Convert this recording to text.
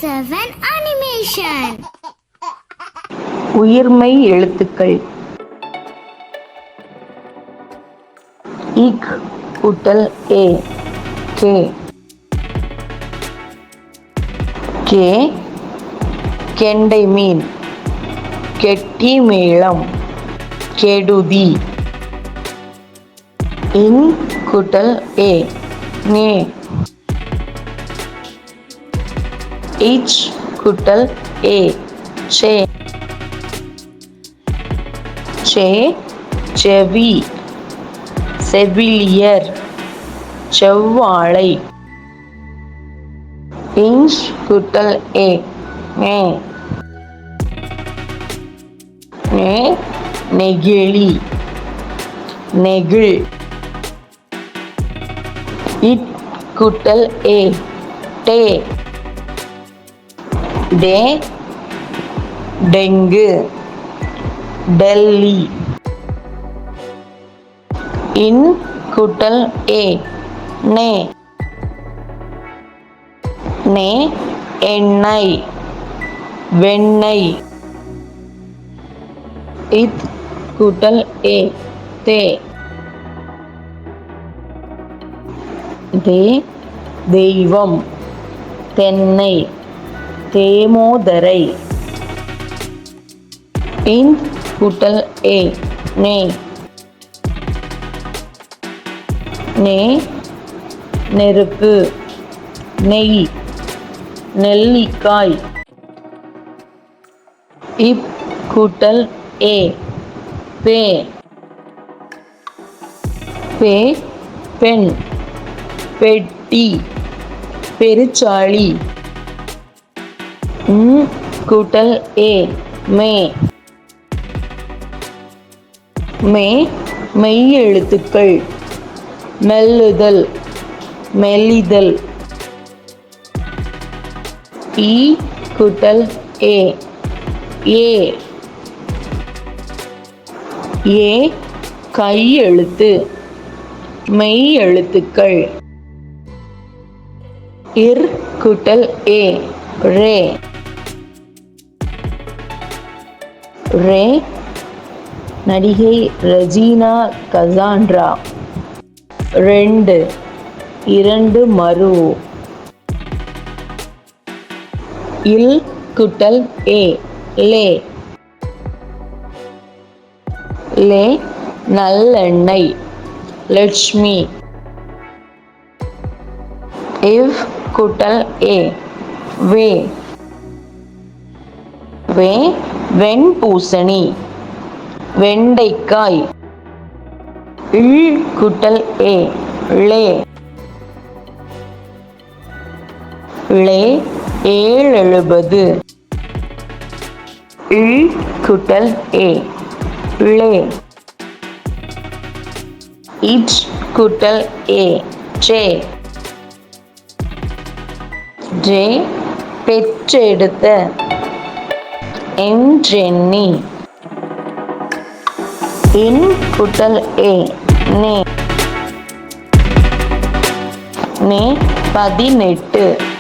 7 Animation. உயிர்மெய் எழுத்துக்கள். இக் கூட்டல் ஏ கே. கே கெண்டை மீன், கெட்டி மேளம், கெடுதி. இன் கூட்டல் ஏ நே. இச் கூட்டல் ஏ சே. சே செவி, செவிலியர், செவ்வாழை. இஞ்ச் கூட்டல் ஏ நே. நே நெகிழி, நெகிழ். இட் கூட்டல் ஏ டே. டே டெங்கு, டெல்லி. இன் கூட்டல் ஏ நே. நே எண்ணெய், வெண்ணெய். இத் கூட்டல் ஏ தே. தே தெய்வம், தென்னை, தேமோதரை. இன் கூட்டல் ஏ நே. நே நெருப்பு, நெய், நெல்லிக்காய். இப் கூட்டல் ஏ பே. பே பெண், பெட்டி, பெருச்சாளி. கூட்டல் ஏ மே. மே மெய் எழுத்துக்கள். மெல்லுதல், மெலிதல். ஈ கூட்டல் ஏ ஏ. ஏ கை எழுத்து, மெய் எழுத்துக்கள். இர் கூட்டல் ஏ ரே. ரே நடிகை ரெஜினா கசாண்ட்ரா. ரெண்டு, இரண்டு மரு. இல் கூட்டல் ஏ லே. லே நல்லெண்ணெய், லட்சுமி. இவ் கூட்டல் ஏ வே. வே வெண்பூசணி, வெண்டைக்காய். இல் கூட்டல் ஏ ளே. ளே ஏழெழுபது. இல் கூட்டல் ஏ ளே. இச் கூட்டல் ஏ சே. ஜே பெற்றெடுத்த, என்றெண்ணி. இன் கூட்டல் ஏ நே. நே 18.